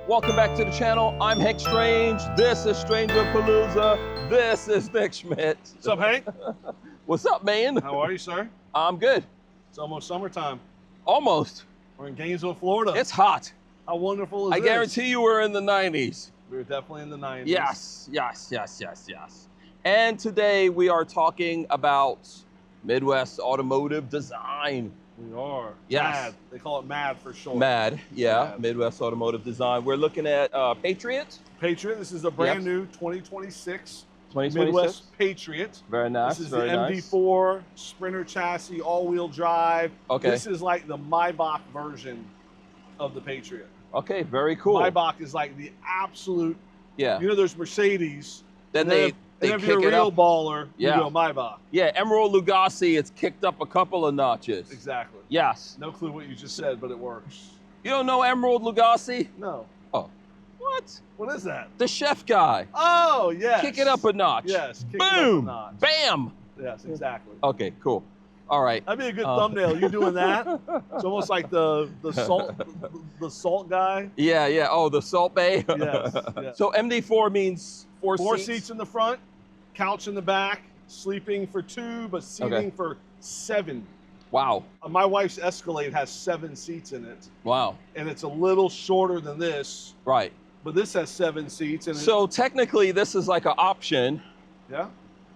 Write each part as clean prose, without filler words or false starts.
Welcome back to the channel. I'm Hank Strange. This is StrangerPalooza. This is Nick Schmidt. What's up, Hank? What's up, man? How are you, sir? I'm good. It's almost summertime. Almost. We're in Gainesville, Florida. It's hot. How wonderful is I this? guarantee you we're in the 90s. We were definitely in the 90s. Yes. And today we are talking about Midwest automotive design. We are. Yes. MAD. They call it MAD for short. MAD, yeah. MAD. Midwest automotive design. We're looking at Patriot. Patriot. This is a brand new 2026 2026. Midwest Patriot. Very nice. This is very the nice. MD4 Sprinter chassis, all-wheel drive. Okay. This is like the Maybach version of the Patriot. Okay, very cool. Maybach is like the absolute. Yeah. You know, there's Mercedes. Then and they if kick you're a it real up. baller, Yeah. you go Maybach. Yeah, Emerald Lagasse, it's kicked up a couple of notches. Exactly. Yes. No clue what you just said, but it works. You don't know Emerald Lagasse? No. Oh. What? What is that? The chef guy. Oh, yes. Kick it up a notch. Yes. Kick it up a Boom. notch. Bam. Yes, exactly. Okay, cool. All right. That'd be a good thumbnail. You doing that? It's almost like the salt guy. Yeah. Oh, the Salt Bay. Yes. So MD4 means four seats in the front, couch in the back, sleeping for 2, but seating for 7. Wow. My wife's Escalade has 7 seats in it, Wow. and it's a little shorter than this, Right. but this has 7 seats. And So technically, this is like an option yeah.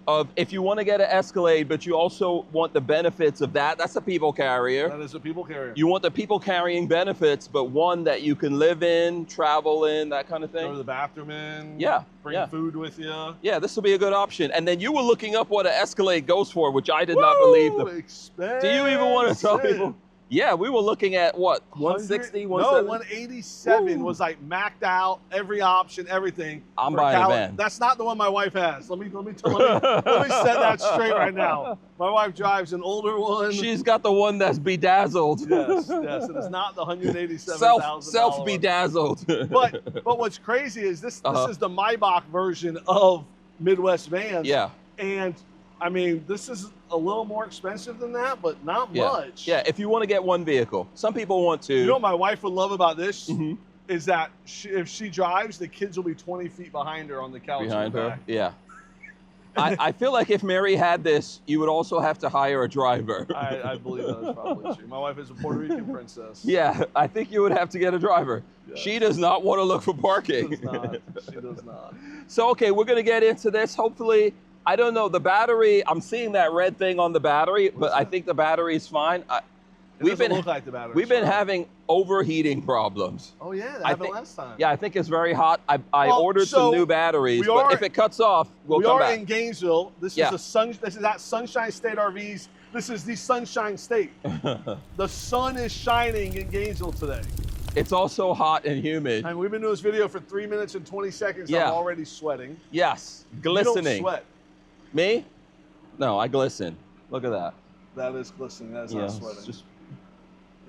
of if you want to get an Escalade, but you also want the benefits of that. That's a people carrier. That is a people carrier. You want the people carrying benefits, but one that you can live in, travel in, that kind of Go to thing. the bathroom in. Yeah. Bring food with you. Yeah, this will be a good option. And then you were looking up what an Escalade goes for, which I did not believe. Expensive. Do you even want to tell people? Yeah, we were looking at what, 160, 170? No, 187 was like maxed out, every option, everything. I'm buying a van. That's not the one my wife has. Let me set that straight right now. My wife drives an older one. She's got the one that's bedazzled. Yes, it is not the $187,000. Self bedazzled. But what's crazy is this is the Maybach version of Midwest vans. Yeah. And I mean, this is a little more expensive than that, but not much. Yeah, if you want to get one vehicle. Some people want to. You know what my wife would love about this? Mhm. Is that if she drives, the kids will be 20 feet behind her on the couch. Behind her? Back. Yeah. I feel like if Mary had this, you would also have to hire a driver. I believe that is probably true. My wife is a Puerto Rican princess. Yeah, I think you would have to get a driver. Yes. She does not want to look for parking. She does not. She does not. So, okay, we're going to get into this. Hopefully, I don't know, the battery, I'm seeing that red thing on the battery, but I think the battery is fine. We've been look like the battery. We've been having overheating problems. Oh yeah, that happened last time. Yeah, I think it's very hot. I ordered some new batteries, but if it cuts off, we'll come back. We are in Gainesville. This is this is at Sunshine State RVs. This is the Sunshine State. The sun is shining in Gainesville today. It's also hot and humid. And we've been doing this video for 3 minutes and 20 seconds. Yeah. I'm already sweating. Yes, glistening. You don't sweat. Me? No, I glisten. Look at that. That is glistening. That is not sweating. It's just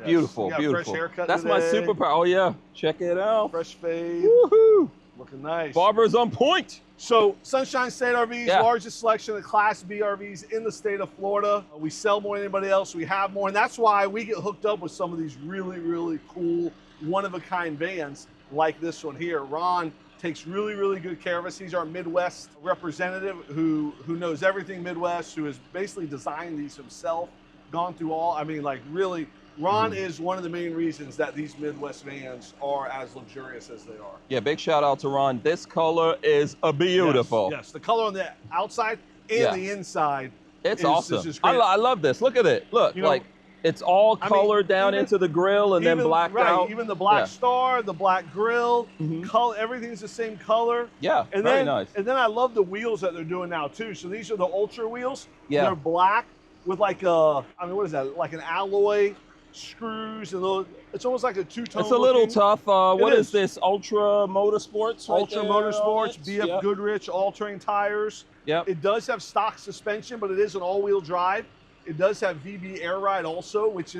beautiful, beautiful. Fresh haircut That's today. my superpower. Oh yeah, check it out. Fresh fade. Woohoo! Looking nice. Barber's on point. So Sunshine State RVs, largest selection of Class B RVs in the state of Florida. We sell more than anybody else. We have more, and that's why we get hooked up with some of these really, really cool, one-of-a-kind vans like this one here. Ron takes really, really good care of us. He's our Midwest representative who knows everything Midwest, who has basically designed these himself, gone through all, I mean, like really, Ron is one of the main reasons that these Midwest vans are as luxurious as they are. Yeah, big shout out to Ron. This color is a beautiful. Yes, the color on the outside and the inside. It's awesome. Just great. I love this. Look at it. Look, like it's all colored down into the grill and then blacked out. Even the black star, the black grill, color, everything's the same color. Yeah, and very then, nice. And then I love the wheels that they're doing now too. So these are the Ultra wheels. Yeah. They're black with like a, I mean, what is that? Like an alloy screws and little, it's almost like a two-tone. It's a little tough. What is this? Ultra Motorsports? Ultra Motorsports, BF Goodrich, all-terrain tires. Yep. It does have stock suspension, but it is an all-wheel drive. It does have VB Air Ride also, which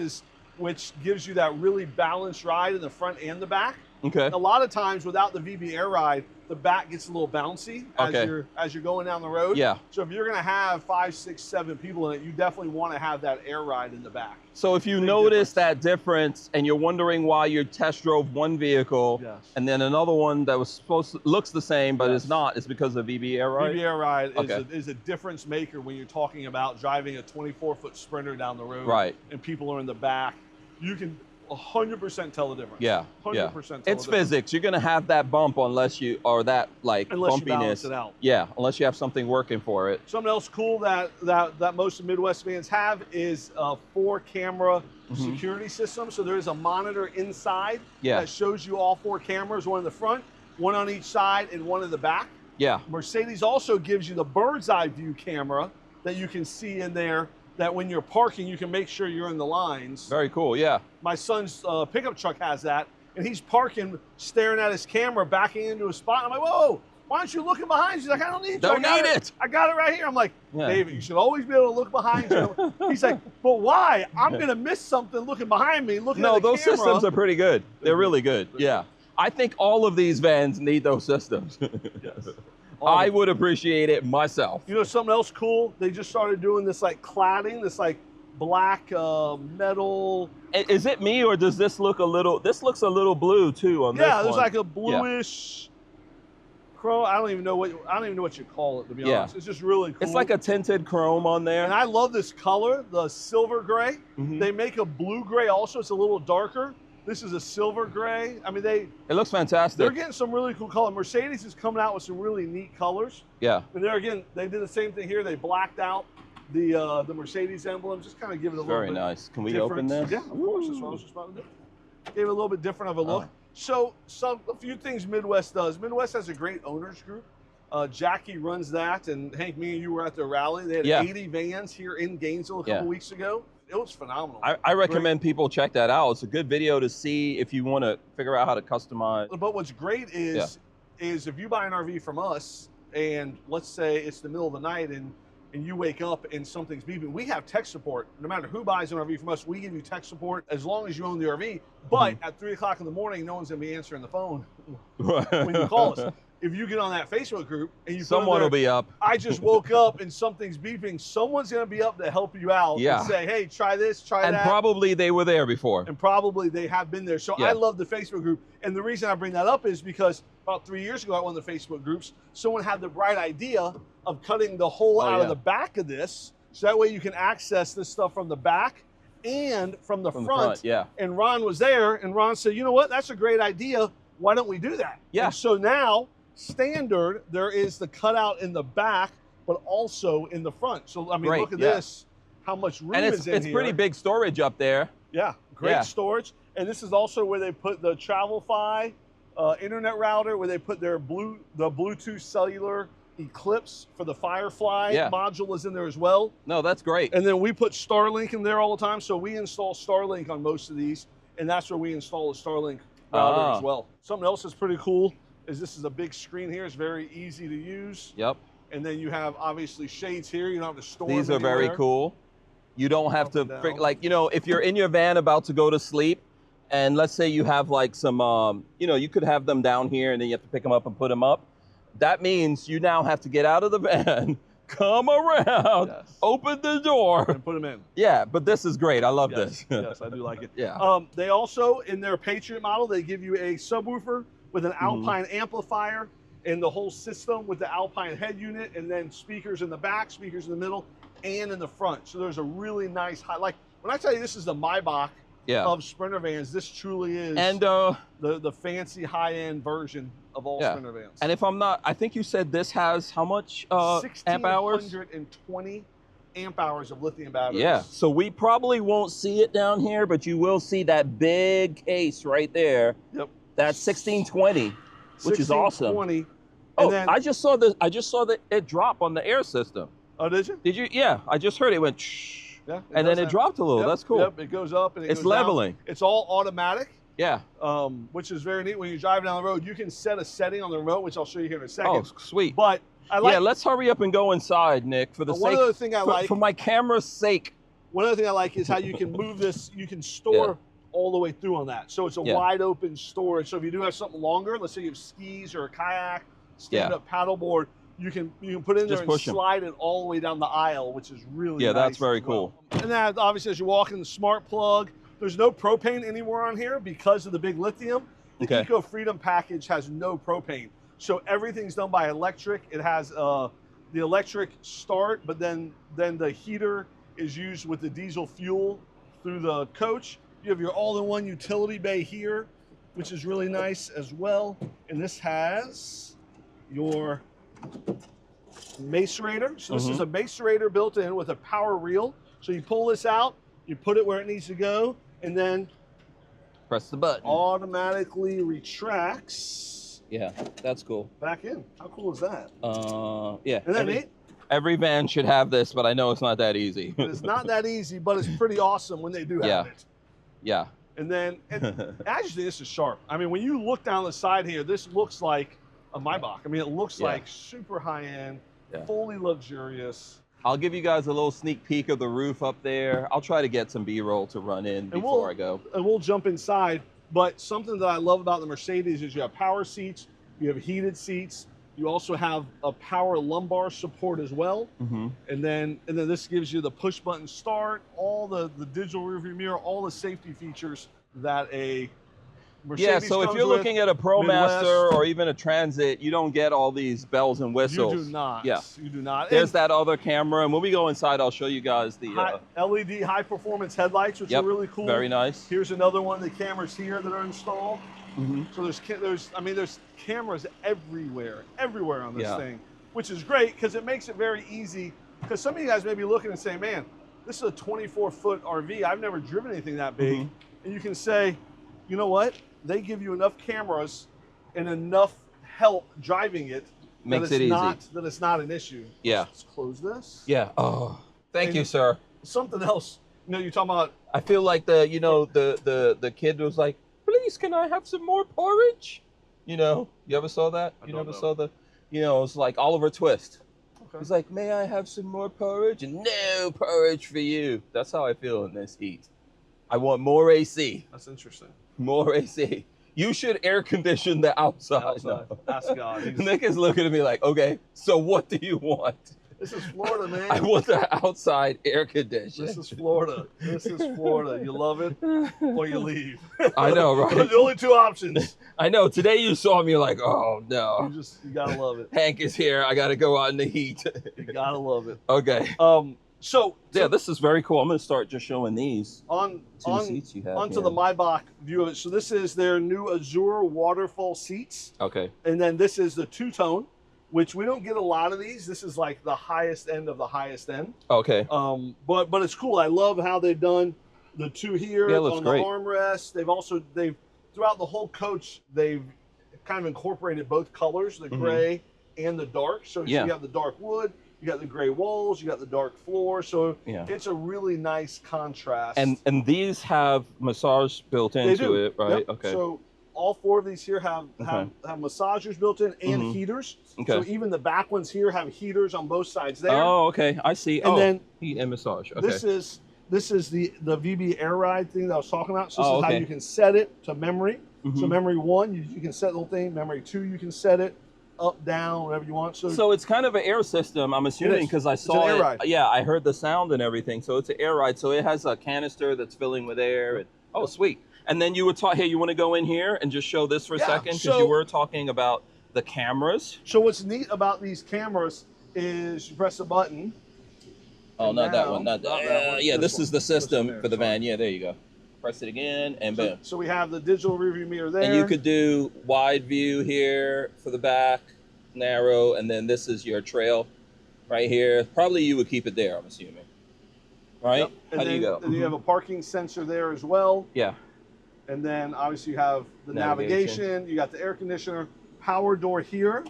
gives you that really balanced ride in the front and the back. Okay. A lot of times without the VB air ride, the back gets a little bouncy as you're going down the road. Yeah. So if you're going to have 5, 6, 7 people in it, you definitely want to have that air ride in the back. So if you notice that difference and you're wondering why you test drove one vehicle and then another one that was supposed to looks the same but is not, it's because of VB air ride? VB air ride is a difference maker when you're talking about driving a 24-foot Sprinter down the road. Right. And people are in the back. You can 100% tell the difference. Yeah, 100% it's physics. You're gonna have that bump unless you are that like unless bumpiness. You balance it out. Yeah, unless you have something working for it. Something else cool that most of Midwest vans have is a 4-camera security system. So there is a monitor inside that shows you all 4 cameras, one in the front, one on each side, and one in the back. Yeah. Mercedes also gives you the bird's eye view camera that you can see in there, that when you're parking, you can make sure you're in the lines. Very cool, yeah. My son's pickup truck has that, and he's parking, staring at his camera, backing into a spot. I'm like, whoa, why aren't you looking behind you? He's like, I don't need to. I got it right here. I'm like, David, you should always be able to look behind you. He's like, but why? I'm going to miss something looking behind me, looking at the camera. No, those systems are pretty good. They're really good, yeah. I think all of these vans need those systems. Yes. I would appreciate it myself. You know something else cool? They just started doing this like cladding, this like black metal. Is it me or does this look a little? This looks a little blue too on this one. Yeah, there's like a bluish chrome. I don't even know what you call it, to be honest. It's just really cool. It's like a tinted chrome on there. And I love this color, the silver gray. They make a blue gray also. It's a little darker. This is a silver gray. I mean, it looks fantastic. They're getting some really cool color. Mercedes is coming out with some really neat colors. Yeah. And there again, they did the same thing here. They blacked out the Mercedes emblem, just kind of give it a little bit. Very nice. Can we different. open this? Yeah, of course. That's what I was just about to do. Gave it a little bit different of a look. So a few things Midwest does. Midwest has a great owners group. Jackie runs that, and Hank, me and you were at the rally. They had 80 vans here in Gainesville a couple weeks ago. It was phenomenal. I recommend people check that out. It's a good video to see if you want to figure out how to customize. But what's great is if you buy an RV from us, and let's say it's the middle of the night and you wake up and something's beeping, we have tech support. No matter who buys an RV from us, we give you tech support as long as you own the RV. But at 3 o'clock in the morning, no one's going to be answering the phone when you call us. If you get on that Facebook group and you someone will be up. I just woke up and something's beeping, someone's going to be up to help you out and say, hey, try this, try that. And probably they were there before. And probably they have been there. So I love the Facebook group. And the reason I bring that up is because about 3 years ago at one of the Facebook groups, someone had the bright idea of cutting the hole out of the back of this. So that way you can access this stuff from the back and from the front. And Ron was there, and Ron said, you know what, that's a great idea. Why don't we do that? Yeah. And so now, standard, there is the cutout in the back, but also in the front. So, I mean, look at this, how much room is in here. It's pretty big storage up there. Yeah, great storage. And this is also where they put the Travelfy internet router, where they put their the Bluetooth cellular Eclipse for the Firefly module is in there as well. No, that's great. And then we put Starlink in there all the time. So we install Starlink on most of these, and that's where we install the Starlink router as well. Something else that's pretty cool is this is a big screen here. It's very easy to use. Yep. And then you have obviously shades here. You don't have to store these them are very cool. You don't have to, like, you know, if you're in your van about to go to sleep, and let's say you have like some, you know, you could have them down here and then you have to pick them up and put them up. That means you now have to get out of the van, come around, open the door. And put them in. Yeah, but this is great. I love this. Yes, I do like it. Yeah. They also, in their Patriot model, they give you a subwoofer with an Alpine amplifier and the whole system with the Alpine head unit, and then speakers in the back, speakers in the middle, and in the front. So there's a really nice, like when I tell you this is the Maybach of Sprinter vans, this truly is the fancy high-end version of all Sprinter vans. And if I'm not, I think you said this has how much amp hours? 1,620 amp hours of lithium batteries. Yeah, so we probably won't see it down here, but you will see that big case right there. Yep. That's 1620, which is awesome. 1620. Oh, then, I just saw it drop on the air system. Oh, did you? Did you? Yeah, I just heard it went shh. Yeah, and then it dropped a little. Yep, That's cool. Yep, it goes up and it goes down. Leveling. It's all automatic. Yeah. Which is very neat. When you're driving down the road, you can set a setting on the remote, which I'll show you here in a second. Oh, sweet. But I like. Yeah, let's hurry up and go inside, Nick, for the sake. One other thing I like, for my camera's sake. One other thing I like is how you can move this. You can store all the way through on that. So it's a wide open storage. So if you do have something longer, let's say you have skis or a kayak, stand-up paddleboard, you can put in there and slide it all the way down the aisle, which is really nice. That's very cool. And then obviously as you walk in, the smart plug, there's no propane anywhere on here because of the big lithium. The Eco Freedom package has no propane. So everything's done by electric. It has the electric start, but then the heater is used with the diesel fuel through the coach. You have your all-in-one utility bay here, which is really nice as well. And this has your macerator. So this is a macerator built in with a power reel. So you pull this out, you put it where it needs to go, and then press the button. Automatically retracts. Yeah, that's cool. Back in. How cool is that? Yeah. Isn't that neat? Every van should have this, but I know it's not that easy. It's not that easy, but it's pretty awesome when they do have it. Yeah. And then, actually, this is sharp. I mean, when you look down the side here, this looks like a Maybach. I mean, it looks like super high-end, fully luxurious. I'll give you guys a little sneak peek of the roof up there. I'll try to get some B-roll to run in before I go. And we'll jump inside. But something that I love about the Mercedes is you have power seats, you have heated seats, you also have a power lumbar support as well. And then this gives you the push button start, all the digital rearview mirror, all the safety features that a Mercedes so if you're looking at a ProMaster or even a Transit, you don't get all these bells and whistles. You do not. Yeah. You do not. There's that other camera, and when we go inside, I'll show you guys the LED high performance headlights, which are really cool. Very nice. Here's another one of the cameras here that are installed. So there's cameras everywhere on this thing, which is great because it makes it very easy. Because some of you guys may be looking and saying, man, this is a 24-foot RV. I've never driven anything that big. And you can say, you know what? They give you enough cameras and enough help driving it Makes it easy. That it's not an issue. Yeah. Let's close this. Yeah. Oh, thank you, sir. Something else. You're talking about. I feel like the kid was like, please, can I have some more porridge? You ever saw that? You never saw it's like Oliver Twist. He's like, may I have some more porridge? And no porridge for you. That's how I feel in this heat. I want more AC. That's interesting. More AC. You should air condition the outside. No. Ask God. Nick is looking at me like, okay, so what do you want? This is Florida, man. I want the outside air condition. This is Florida. This is Florida. You love it or you leave. I know, right? Those are the only two options. I know. Today you saw me, you're like, oh no. You gotta love it. Hank is here. I gotta go out in the heat. You gotta love it. Okay. So this is very cool. I'm gonna start just showing these seats you have. Onto the Maybach view of it. So this is their new Azure waterfall seats. Okay. And then this is the two-tone, which we don't get a lot of these. This is like the highest end of the highest end. Okay. But it's cool. I love how they've done the two here on the armrest. They've throughout the whole coach, they've kind of incorporated both colors, the gray and the dark. So you have the dark wood, you got the gray walls, you got the dark floor. So it's a really nice contrast. And these have massage built into it, right? Yep. Okay. So all four of these here have massagers built in and heaters. Okay. So even the back ones here have heaters on both sides there. Oh, okay. I see. And then heat and massage. Okay. This is the VB Air Ride thing that I was talking about. So this is how you can set it to memory. So memory 1, you can set the whole thing. Memory 2, you can set it up, down, whatever you want. So it's kind of an air system, I'm assuming, because I saw it. Air ride. Yeah, I heard the sound and everything. So it's an air ride. So it has a canister that's filling with air. And, oh, sweet. And then you were talking, hey, you want to go in here and just show this for a second? Because you were talking about the cameras. So what's neat about these cameras is you press a button. Oh, not that one. Not that one. Yeah, this is the system for the van. Yeah, there you go. Press it again, and boom. So we have the digital rearview mirror there. And you could do wide view here for the back, narrow, and then this is your trail right here. Probably you would keep it there, I'm assuming. Right? Yep. How do you go? And you have a parking sensor there as well. Yeah. And then obviously you have the navigation. You got the air conditioner, power door here.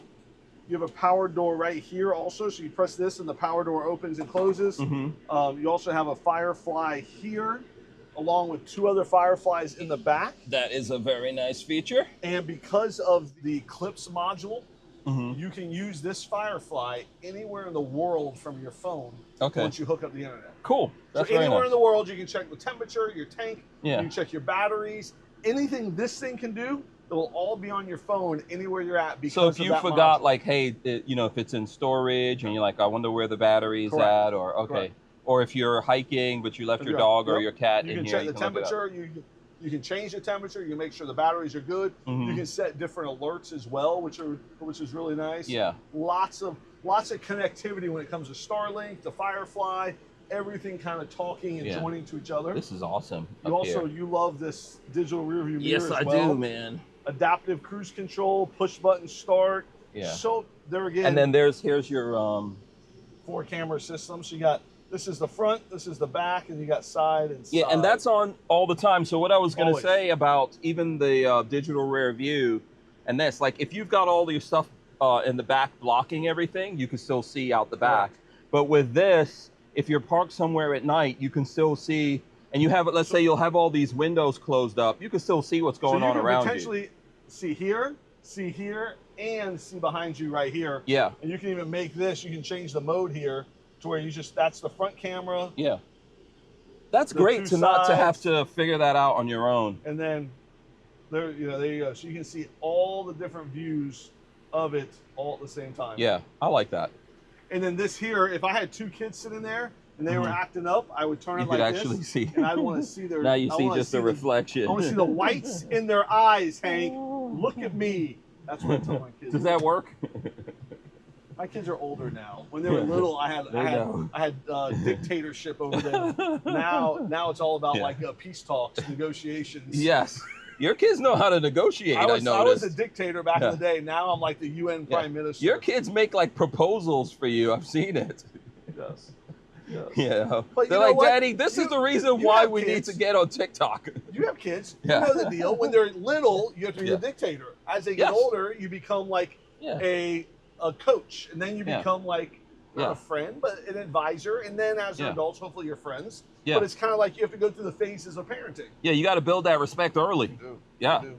You have a power door right here also. So you press this and the power door opens and closes. You also have a Firefly here, along with 2 other Fireflies in the back. That is a very nice feature. And because of the Eclipse module you can use this Firefly anywhere in the world from your phone once you hook up the internet. Cool. That's so anywhere in the world, you can check the temperature, your tank, you can check your batteries. Anything this thing can do, it will all be on your phone anywhere you're at. Because so if you forgot, like, hey, you know, if it's in storage and you're like, I wonder where the battery's at, or or if you're hiking but you left your dog or your cat in here, you can check the temperature. You can change the temperature. You can make sure the batteries are good. You can set different alerts as well, which is really nice. Yeah. Lots of connectivity when it comes to Starlink, the Firefly, everything kind of talking and joining to each other. This is awesome. You love this digital rear view mirror. Yes, I do, man. Adaptive cruise control, push button start. Yeah. So there again. And then here's your 4 camera system. So you got, this is the front, this is the back, and you got side and side. Yeah, and that's on all the time. So what I was going to say about even the digital rear view and this, like if you've got all your stuff in the back blocking everything, you can still see out the back. But with this, if you're parked somewhere at night, you can still see, and you have, let's say you'll have all these windows closed up, you can still see what's going on around you. Potentially see here, and see behind you right here. Yeah. And you can even make this, you can change the mode here to where you just, that's the front camera. Yeah. That's great to not to have to figure that out on your own. And then there you go. So you can see all the different views of it all at the same time. Yeah, I like that. And then this here, if I had 2 kids sitting there and they were acting up, I would turn it like this. You could actually see. And I'd want to see their. Now you see just the reflection. I want to see the whites in their eyes, Hank. Look at me. That's what I tell my kids. Does that work? My kids are older now. When they were little, I had dictatorship over them. Now it's all about like peace talks, negotiations. Yes. Your kids know how to negotiate, I noticed. I was a dictator back in the day. Now I'm like the UN Prime Minister. Your kids make like proposals for you. I've seen it. Yes. Yeah. But they're like, Daddy, this is the reason why we need to get on TikTok. You have kids. You know the deal. When they're little, you have to be the dictator. As they get older, you become like a coach. And then you become like not a friend, but an advisor. And then as they're adults, hopefully you're friends. Yeah. But it's kind of like you have to go through the phases of parenting. Yeah, you got to build that respect early. You do. Yeah. You do.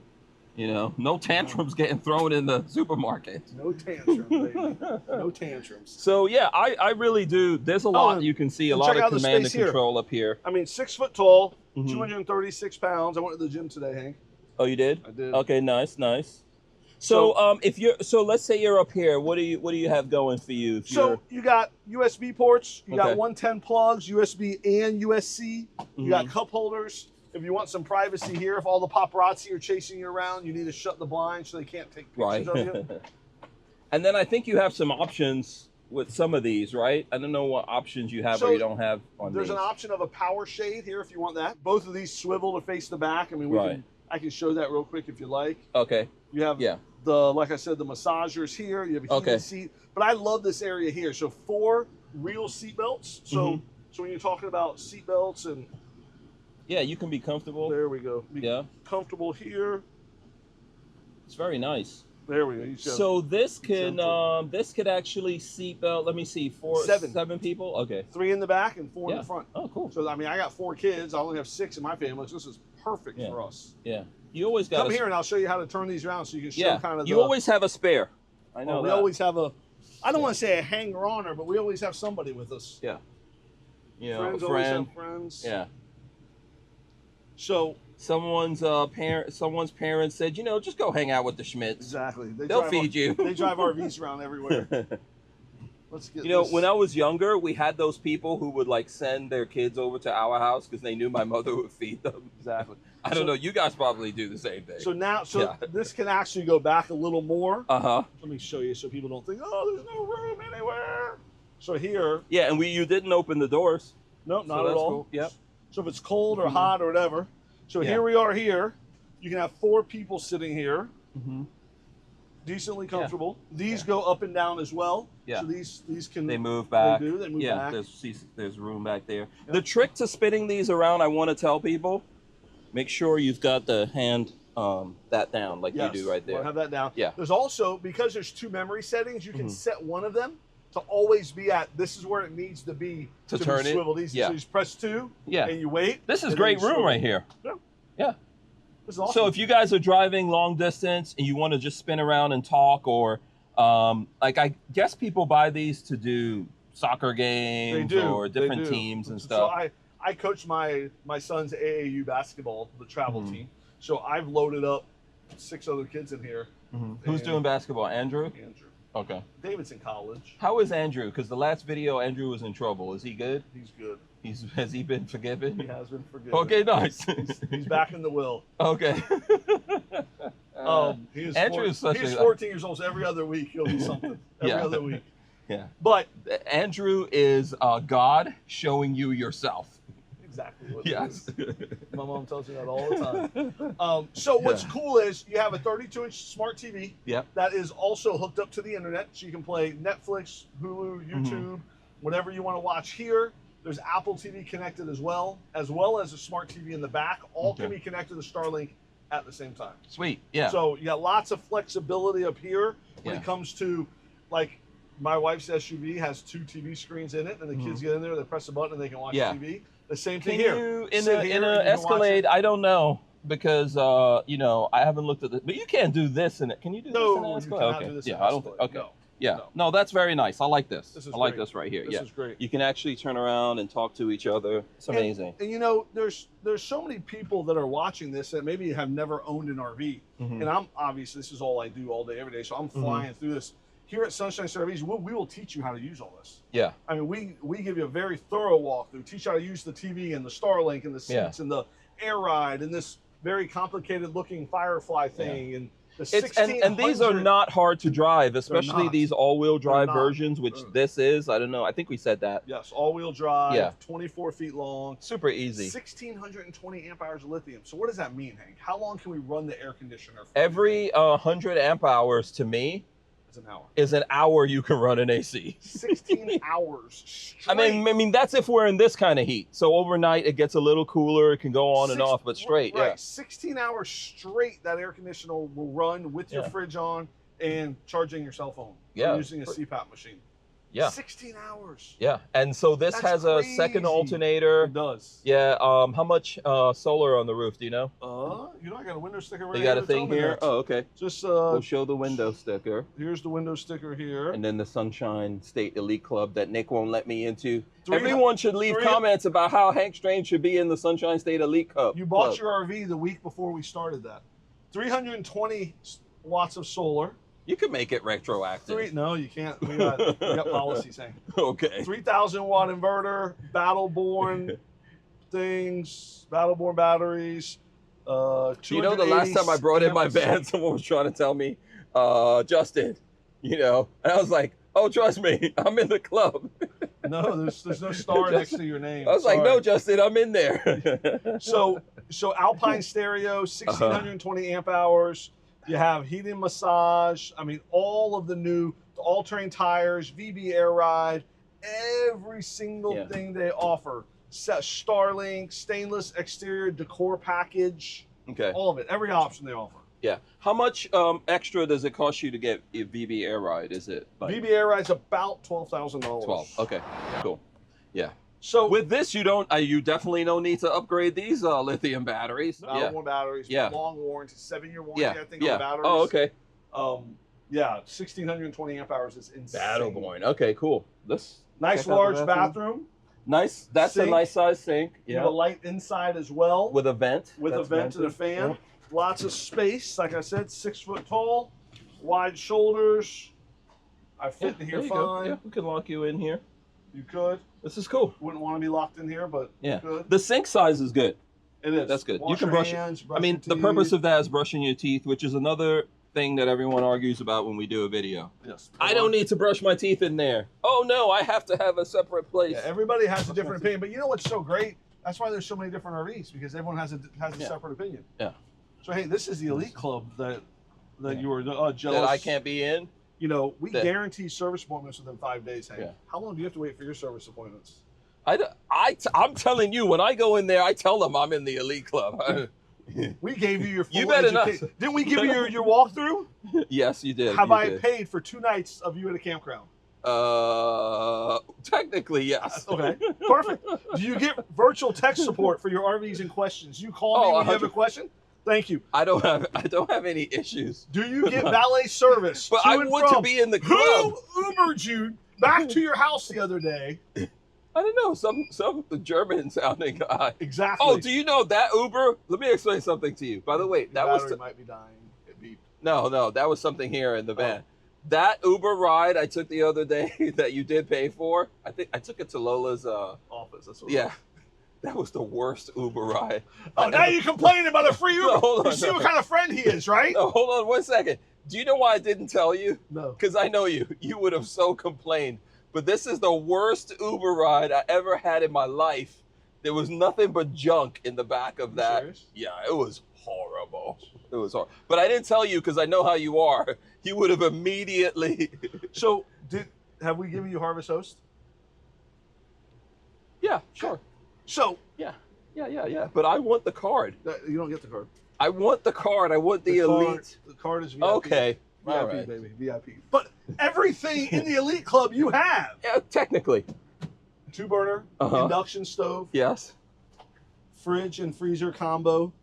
You know, no tantrums getting thrown in the supermarket. No tantrums, baby. No tantrums. So yeah, I really do. There's a lot you can see, a lot of command and control up here. I mean, 6 foot tall, 236 pounds. I went to the gym today, Hank. Oh, you did? I did. Okay, nice. So let's say you're up here, what do you have going for you? So you got USB ports, you got 110 plugs, USB and USB. You got cup holders. If you want some privacy here, if all the paparazzi are chasing you around, you need to shut the blinds so they can't take pictures of you. And then I think you have some options with some of these, right? I don't know what options you have or you don't have on these. There's an option of a power shade here if you want that. Both of these swivel to face the back. I mean, I can show that real quick if you like. Okay. You have like I said, the massagers here. You have a heated seat. But I love this area here. So 4 real seat belts. So when you're talking about seat belts and you can be comfortable. There we go. Be comfortable here. It's very nice. There we go. So this can this could actually seat belt. Let me see, 7 people. Okay. 3 in the back and 4 in the front. Oh, cool. So I mean, I got 4 kids. I only have 6 in my family. So this is perfect for us. Yeah. You always got come here and I'll show you how to turn these around so you can show kind of. You always have a spare. I know. We always have a. I don't want to say a hanger-oner, but we always have somebody with us. Yeah. You know, friends a always friend. have friends. Yeah. So someone's parents said, just go hang out with the Schmitz. Exactly. They'll feed you. They drive RVs around everywhere. Let's get when I was younger, we had those people who would like send their kids over to our house because they knew my mother would feed them. Exactly. I don't know. You guys probably do the same thing. So now, this can actually go back a little more. Let me show you so people don't think, oh, there's no room anywhere. So here. Yeah, and you didn't open the doors. Nope, not at all. Cool. Yep. So if it's cold or hot or whatever. So here we are here. You can have 4 people sitting here. Decently comfortable. These go up and down as well. Yeah. So these can. They move back. They do. They move back. There's room back there. Yep. The trick to spinning these around, I want to tell people, make sure you've got the hand that down like you do right there. Have that down. Yeah. There's also, because there's 2 memory settings, you can set one of them to always be at, this is where it needs to be to turn be swiveled easy. So you just press 2 and you wait. This is great room right here. Yeah. This is awesome. So if you guys are driving long distance and you want to just spin around and talk, or Like I guess people buy these to do soccer games or different teams and stuff. So I coach my son's AAU basketball, the travel team. So I've loaded up 6 other kids in here. Who's doing basketball? Andrew? Andrew. Okay. David's in college. How is Andrew? Because the last video, Andrew was in trouble. Is he good? He's good. Has he been forgiven? He has been forgiven. Okay, nice. He's back in the will. Okay. He's 14 years old, so every other week he'll do something. Every other week. Yeah. But Andrew is God showing you yourself. Exactly what it is. My mom tells me that all the time. So what's cool is you have a 32-inch smart TV that is also hooked up to the internet, so you can play Netflix, Hulu, YouTube, whatever you want to watch here. There's Apple TV connected as well as a smart TV in the back. All can be connected to Starlink at the same time. Sweet, yeah. So you got lots of flexibility up here when it comes to, like, my wife's SUV has 2 TV screens in it, and the kids get in there, they press a button, and they can watch TV. The same thing here. In an Escalade, I don't know because you know, I haven't looked at this, but you can't do this in it. Can you do this in an Escalade? You cannot do this in I don't think. Okay. No. Yeah. No, that's very nice. I like this. I like this right here. This is great. You can actually turn around and talk to each other. It's amazing. And you know, there's so many people that are watching this that maybe have never owned an RV. And I'm obviously, this is all I do all day, every day. So I'm flying through this. Here at Sunshine State RVs, we will teach you how to use all this. Yeah. I mean, we give you a very thorough walkthrough, teach you how to use the TV and the Starlink and the seats and the air ride and this very complicated looking Firefly thing and the and these are not hard to drive, especially these all-wheel drive versions, which this is. I don't know. I think we said that. Yes, all-wheel drive, 24 feet long. Super easy. 1,620 amp hours of lithium. So what does that mean, Hank? How long can we run the air conditioner for? Every 100 amp hours to me is an hour you can run an AC. 16 hours straight. I mean that's if we're in this kind of heat. So overnight it gets a little cooler. It can go on and off, but straight. Right. Yeah. 16 hours straight that air conditioner will run with your fridge on and charging your cell phone. Yeah. Using a CPAP machine. Yeah. 16 hours. Yeah. And so this has a second alternator. It does. Yeah. How much solar on the roof? Do you know? You know, I got a window sticker right here. You got a thing here? Oh, okay. Just we'll show the window sticker. Here's the window sticker here. And then the Sunshine State Elite Club that Nick won't let me into. Everyone should leave comments about how Hank Strange should be in the Sunshine State Elite Club. You bought your RV the week before we started that. 320 watts of solar. You can make it retroactive. No, you can't. We got policies saying. Okay. 3,000 watt inverter, Battleborn things, Battleborn batteries. You know, the last time I brought in my van, someone was trying to tell me, Justin, you know, and I was like, oh, trust me, I'm in the club. No, there's no star next to your name. I was like, no, Justin, I'm in there. So Alpine stereo, 1,620 amp hours. You have heating massage. I mean, all of the all-terrain tires, VB air ride, every single thing they offer. Starlink, stainless exterior decor package. Okay. All of it, every option they offer. Yeah. How much extra does it cost you to get a VB air ride? Is it like VB air ride's about $12,000. 12. Okay. Cool. Yeah. So with this, you definitely don't need to upgrade these lithium batteries. Battleborn batteries. Long warranty, 7-year warranty. I think on the batteries. Oh, okay. 1,620 amp hours is insane. Battleborn. Okay, cool. This nice large bathroom. Nice. That's sink. A nice size sink. Yeah. You have a light inside as well. With a vent. With a vent and a fan. Yep. Lots of space. Like I said, 6 foot tall, wide shoulders. I fit in here fine. Yeah, we can lock you in here. You could. This is cool. Wouldn't want to be locked in here, but you could. The sink size is good. It is. That's good. Wash you can brush hands, I mean, the purpose of that is brushing your teeth, which is another thing that everyone argues about when we do a video. Yes. I don't need to brush my teeth in there. Oh no, I have to have a separate place. Yeah, everybody has a different opinion, but you know what's so great? That's why there's so many different RVs, because everyone has a separate opinion. Yeah. So hey, this is the Elite Club that you were jealous that I can't be in. You know, we guarantee service appointments within 5 days. Hey, how long do you have to wait for your service appointments? I'm telling you, when I go in there, I tell them I'm in the Elite Club. We gave you your full education. Didn't we give you your walkthrough? Yes, you did. Have I paid for 2 nights of you at a campground? Technically, yes. Okay, perfect. Do you get virtual tech support for your RVs and questions? You call me when you have a question? Thank you. I don't have any issues. Do you get valet service? But I want to be in the club. Who Ubered you back to your house the other day? I don't know, some German sounding guy. Exactly. Oh, do you know that Uber? Let me explain something to you. By the way, that was might be dying. It beeped. No, that was something here in the van. That Uber ride I took the other day that you did pay for, I think I took it to Lola's office. That's what that was the worst Uber ride. Oh, now you're complaining about a free Uber. No, hold on, you see what kind of friend he is, right? No, hold on 1 second. Do you know why I didn't tell you? No. Because I know you. You would have so complained. But this is the worst Uber ride I ever had in my life. There was nothing but junk in the back of that. Serious? Yeah, it was horrible. It was horrible. But I didn't tell you because I know how you are. You would have immediately. So, have we given you Harvest Host? Yeah, sure. So. Yeah. But I want the card. You don't get the card. I want the card. I want the elite. The card is VIP. Okay. VIP, All right. baby. VIP. But everything in the elite club you have. Yeah, technically. 2-burner, induction stove. Yes. Fridge and freezer combo.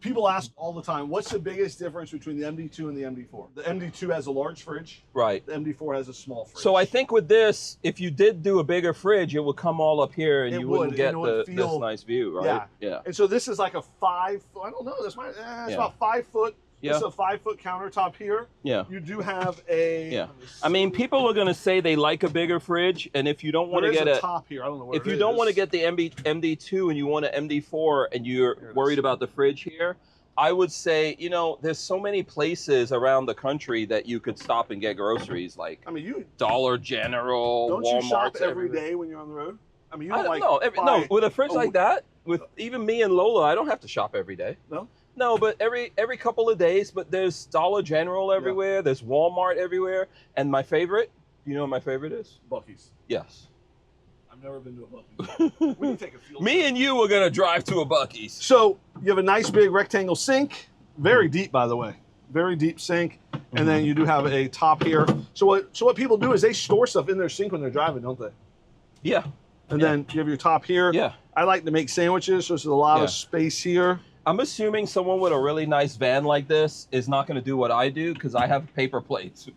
People ask all the time, what's the biggest difference between the MD2 and the MD4? The MD2 has a large fridge. Right. The MD4 has a small fridge. So I think with this, if you did do a bigger fridge, it would come all up here and you wouldn't get this nice view, right? Yeah. And so this is like a 5, I don't know, it's about 5 foot. Yeah. It's a 5-foot countertop here. Yeah. You do have a. Yeah. I mean, people are going to say they like a bigger fridge, and if you don't want to get a top here, I don't know what if you don't want to get the MD2 and you want an MD4 and you're worried about the fridge here, I would say, you know, there's so many places around the country that you could stop and get groceries, like Dollar General, don't Walmart. You shop every day when you're on the road? I mean, you don't no, with a fridge like that, with even me and Lola, I don't have to shop every day. No? No, but every couple of days, but there's Dollar General everywhere, there's Walmart everywhere, and my favorite, you know what my favorite is? Buc-ee's. Yes. I've never been to a Buc-ee's. We can take a field trip. Me and you are going to drive to a Buc-ee's. So you have a nice big rectangle sink, very deep, by the way. Very deep sink, and then you do have a top here. So what people do is they store stuff in their sink when they're driving, don't they? Yeah. And then you have your top here. Yeah. I like to make sandwiches, so there's a lot of space here. I'm assuming someone with a really nice van like this is not going to do what I do because I have paper plates.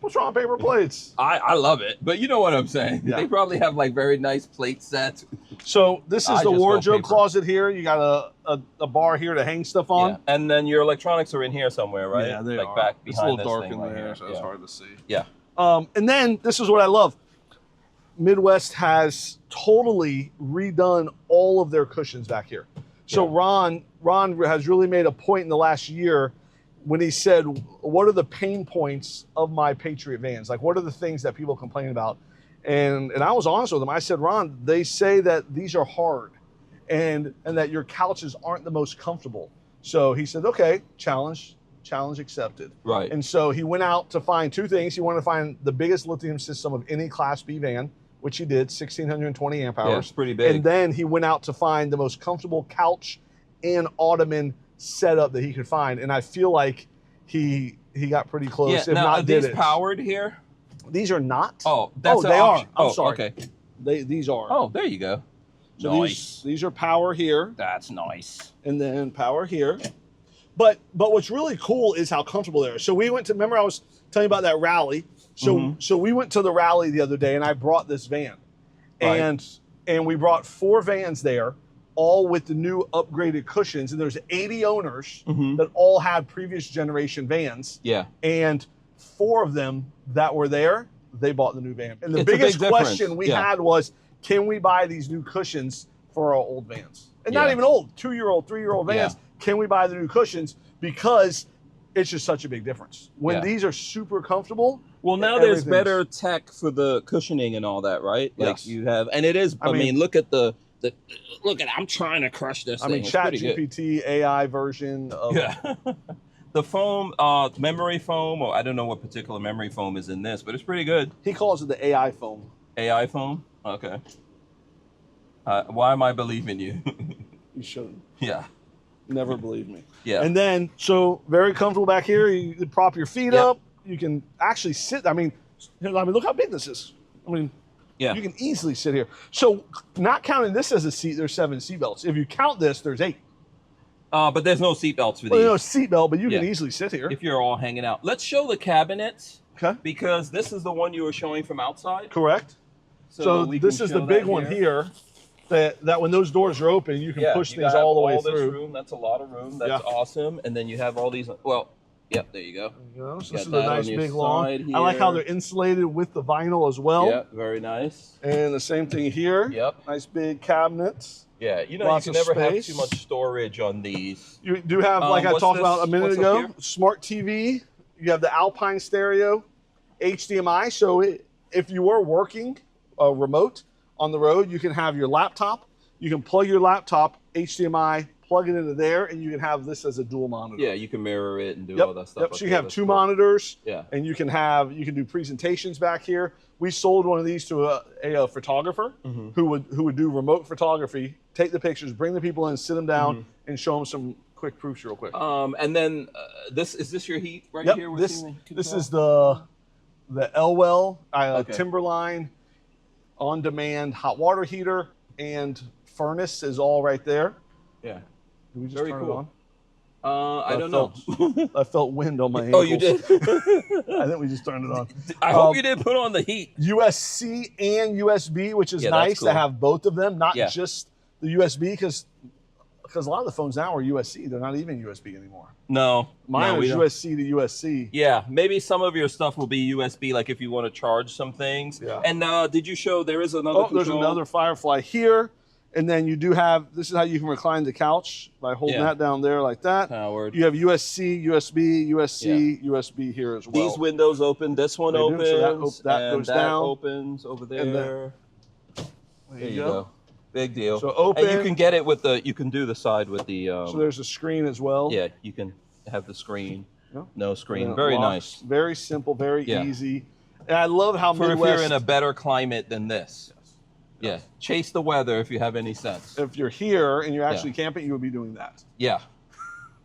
What's wrong with paper plates? I love it, but you know what I'm saying. Yeah. They probably have like very nice plate sets. So this is the wardrobe closet here. You got a bar here to hang stuff on. Yeah. And then your electronics are in here somewhere, right? Yeah, they are. Back behind it's a little dark thing in right there, here. so it's hard to see. Yeah. And then this is what I love. Midwest has totally redone all of their cushions back here. So Ron has really made a point in the last year when he said, what are the pain points of my Patriot vans? Like, what are the things that people complain about? And I was honest with him. I said, Ron, they say that these are hard and that your couches aren't the most comfortable. So he said, okay, challenge accepted. Right. And so he went out to find 2 things. He wanted to find the biggest lithium system of any Class B van, which he did, 1,620 amp hours. Yeah, it's pretty big. And then he went out to find the most comfortable couch and ottoman setup that he could find. And I feel like he got pretty close. Yeah, if now, not, are these powered here? These are not. Oh, that's they are. I'm sorry. Okay. These are. Oh, there you go. So nice. These are power here. That's nice. And then power here. But what's really cool is how comfortable they are. So we went to, remember I was telling you about that rally. So we went to the rally the other day and I brought this van. Right. And we brought 4 vans there, all with the new upgraded cushions. And there's 80 owners that all had previous generation vans. Yeah. And 4 of them that were there, they bought the new van. And the biggest question we had was, can we buy these new cushions for our old vans? And not even old, 2-year-old, 3-year-old vans. Can we buy the new cushions? Because it's just such a big difference. When these are super comfortable. Well, now there's better tech for the cushioning and all that, right? Like you have, and it is, I mean, look at I'm trying to crush this thing. I mean, ChatGPT AI version of. Yeah. The foam, memory foam, or I don't know what particular memory foam is in this, but it's pretty good. He calls it the AI foam. AI foam? Okay. Why am I believing you? You shouldn't. Yeah. Never believe me. Yeah. And then, so very comfortable back here. You can prop your feet up. You can actually sit. I mean, look how big this is. I mean, you can easily sit here. So not counting this as a seat, there's 7 seat belts. If you count this, there's 8. But there's no seat belts for Well, these. no seat belt, but you can easily sit here. If you're all hanging out. Let's show the cabinets. Okay. Because this is the one you were showing from outside. Correct. So this is the big one here. That when those doors are open, you can push things all the way through. Room. That's a lot of room. That's awesome. And then you have all these. Well, yep, there you go. So this is a nice big lawn. I like how they're insulated with the vinyl as well. Yeah, very nice. And the same thing here. Yep. Nice big cabinets. Yeah, you know, you can never have too much storage on these. You do have, like I talked about a minute ago, smart TV. You have the Alpine stereo, HDMI. So if you were working remote on the road, you can have your laptop. You can plug your laptop, HDMI, plug it into there, and you can have this as a dual monitor. Yeah, you can mirror it and do all that stuff. Yep. So you have two monitors. Yeah. And you can do presentations back here. We sold one of these to a photographer who would do remote photography, take the pictures, bring the people in, sit them down, and show them some quick proofs real quick. And then is this your heat right here? This is the Elwell Timberline on-demand hot water heater and furnace is all right there. Yeah. Did we just turn it on? I don't know. I felt wind on my ankles. Oh, you did? I think we just turned it on. I hope you didn't put on the heat. USB and USB, which is nice to have both of them, not just the USB, because a lot of the phones now are USB. They're not even USB anymore. No. Mine is USB to USB. Yeah, maybe some of your stuff will be USB, like if you want to charge some things. Yeah. And did you show there is another control? There's another Firefly here. And then you do have, this is how you can recline the couch by holding that down there like that. Powered. You have USB, USB here as well. These windows open, this one opens, so that goes down. Opens over there. And there you go. Big deal. So open. And you can get it with you can do the side with the. So there's a screen as well. Yeah, you can have the screen. No screen. Very nice. Very simple, very easy. And I love how if you're in a better climate than this. Yeah, chase the weather if you have any sense. If you're here and you're actually camping, you would be doing that. Yeah.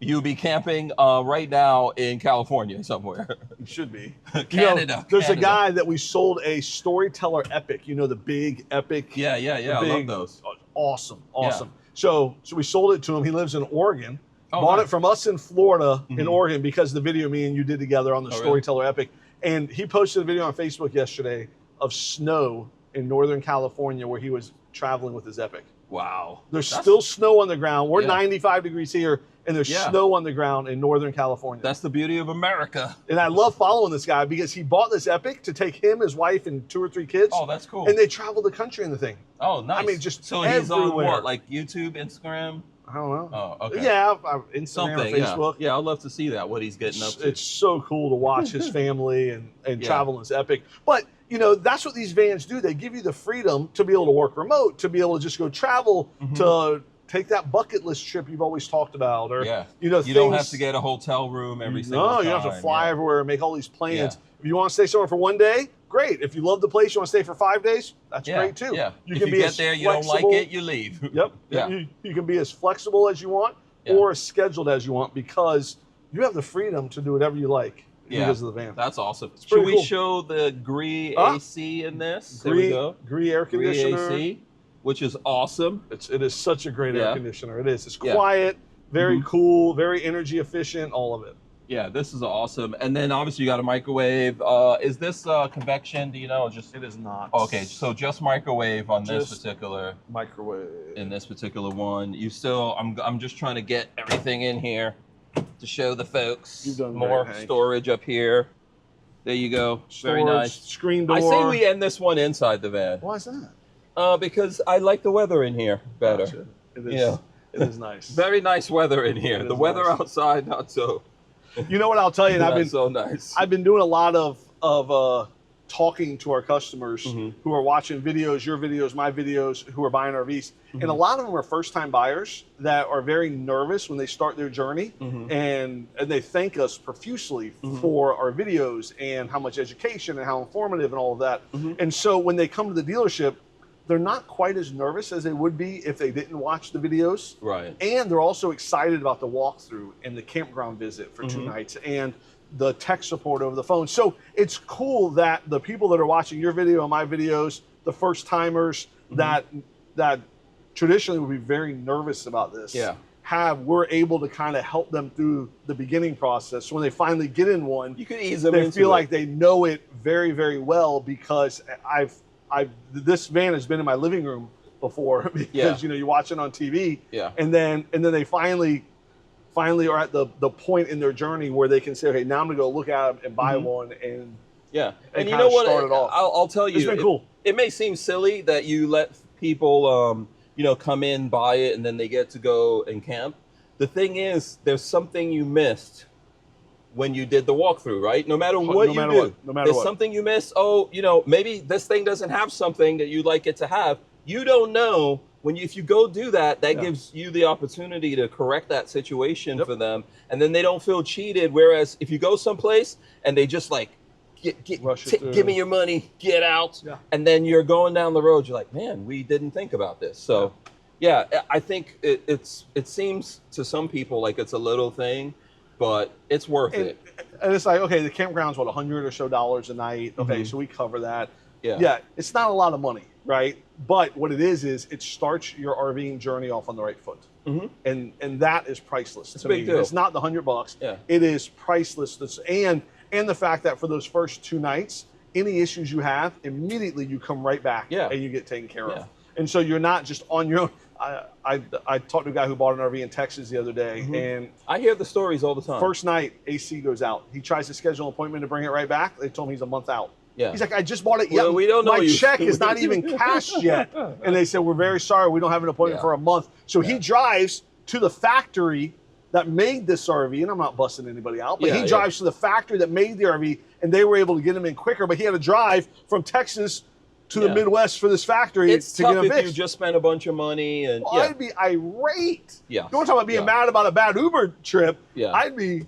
You'll be camping right now in California somewhere. You should be. Canada. There's a guy that we sold a Storyteller Epic. You know, the big Epic. Yeah. I love those. Awesome. Yeah. So we sold it to him. He lives in Oregon. Bought it from us in Florida, in Oregon, because the video me and you did together on the Storyteller Epic. And he posted a video on Facebook yesterday of snow in Northern California where he was traveling with his Epic. Wow. There's still snow on the ground. We're 95 degrees here, and there's snow on the ground in Northern California. That's the beauty of America. And I love following this guy because he bought this Epic to take him, his wife, and 2 or 3 kids. Oh, that's cool. And they traveled the country in the thing. Oh, nice. I mean, just so everywhere. He's on what, like YouTube, Instagram? I don't know. Oh, okay. Yeah, Instagram, Facebook. Yeah, I'd love to see that, what he's getting up to. It's so cool to watch his family and travel in his Epic. But, you know, that's what these vans do. They give you the freedom to be able to work remote, to be able to just go travel, to take that bucket list trip you've always talked about. Or, you know, you don't have to get a hotel room every single time. No, you don't have to fly everywhere and make all these plans. If you want to stay somewhere for 1 day, great. If you love the place, you want to stay for 5 days, that's great too. Yeah. You if can you be get there, you don't like it, you leave. Yep. Yeah. You can be as flexible as you want or as scheduled as you want because you have the freedom to do whatever you like because of the van. That's awesome. Should we show the Gree AC in this? There we go. Gree air conditioner. Gree AC, which is awesome. It is such a great air conditioner. It is. It's quiet, very cool, very energy efficient, all of it. Yeah, this is awesome. And then obviously you got a microwave. Is this convection? Do you know? It is not. Okay, so just microwave on this particular microwave. In this particular one, you still. I'm just trying to get everything in here to show the folks. You've done more storage up here. There you go. Storage, very nice. Screen door. I say we end this one inside the van. Why is that? Because I like the weather in here better. Gotcha. It is. It is nice. Very nice weather in here. The weather outside, not so. You know what I'll tell you? That's so nice. I've been doing a lot of talking to our customers who are watching videos, your videos, my videos, who are buying RVs. And a lot of them are first-time buyers that are very nervous when they start their journey. And they thank us profusely for our videos and how much education and how informative and all of that. And so when they come to the dealership, they're not quite as nervous as they would be if they didn't watch the videos. Right. And they're also excited about the walkthrough and the campground visit for 2 nights and the tech support over the phone. So it's cool that the people that are watching your video and my videos, the first timers that traditionally would be very nervous about this, we're able to kind of help them through the beginning process. So when they finally get in one, you can ease them they into feel it. like they know it very, very well, because this van has been in my living room before, because you know, you watch it on TV, and then they finally are at the point in their journey where they can say, okay, now I'm gonna go look at them and buy one, and and you know what? Off. I'll tell you, it's been cool. It may seem silly that you let people, you know, come in, buy it, and then they get to go and camp. The thing is, there's something you missed when you did the walkthrough, right? No matter what you do, there's something you missed. Oh, you know, maybe this thing doesn't have something that you'd like it to have. You don't know. If you go do that, that gives you the opportunity to correct that situation for them, and then they don't feel cheated. Whereas if you go someplace and they just like, give me your money, get out, and then you're going down the road, you're like, man, we didn't think about this. So yeah, I think it seems to some people like it's a little thing, but it's worth it. And it's like, okay, the campground's what, $100 or so a night. Okay, so we cover that. Yeah, it's not a lot of money, right? But what it is it starts your RVing journey off on the right foot. And that is priceless. It's a big deal. It's not the $100. It is priceless. And the fact that for those first 2 nights, any issues you have, immediately you come right back and you get taken care of. And so you're not just on your own. I talked to a guy who bought an RV in Texas the other day, and I hear the stories all the time. First night, AC goes out. He tries to schedule an appointment to bring it right back. They told him he's a month out. He's like, I just bought it. Well, we don't know. My check is not even cashed yet. And they said, we're very sorry, we don't have an appointment for a month. So he drives to the factory that made this RV, and I'm not busting anybody out, but he drives to the factory that made the RV, and they were able to get him in quicker, but he had to drive from Texas to the Midwest for this factory it's to tough get him fixed. If you just spent a bunch of money. And I'd be irate. Yeah. You want to talk about being mad about a bad Uber trip? I'd be...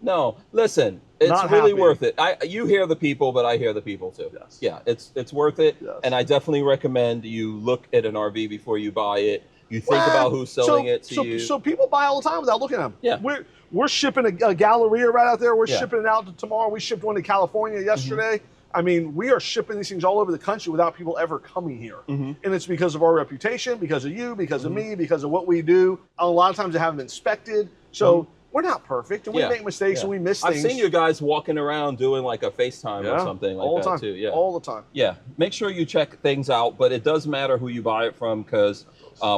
No, listen, it's really worth it. You hear the people, but I hear the people too. Yeah, it's worth it, and I definitely recommend you look at an RV before you buy it. You think about who's selling it to you. So people buy all the time without looking at them. We're shipping a Galleria right out there. We're shipping it out tomorrow. We shipped one to California yesterday. I mean, we are shipping these things all over the country without people ever coming here. And it's because of our reputation, because of you, because of me, because of what we do. A lot of times they haven't been inspected. So we're not perfect, and we make mistakes and we miss things. I've seen you guys walking around doing like a FaceTime or something like that too. All the time. Yeah, make sure you check things out, but it does matter who you buy it from, because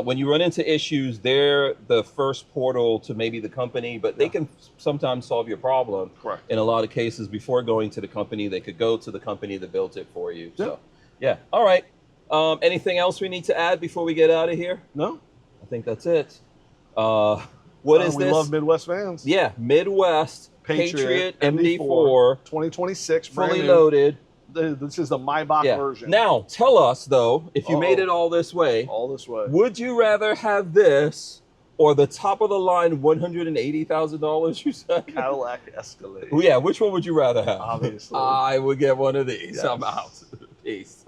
when you run into issues, they're the first portal to maybe the company, but they can sometimes solve your problem. Correct. In a lot of cases, before going to the company, they could go to the company that built it for you. So, yeah. All right. Anything else we need to add before we get out of here? No. I think that's it. What is this? We love Midwest vans. Yeah, Midwest Patriot MD4 2026, fully loaded. This is the Maybach version. Now, tell us though, if you made it all this way, would you rather have this or the top of the line $180,000 you said? Cadillac Escalade. Yeah, which one would you rather have? Obviously. I would get one of these. I'm out. Peace.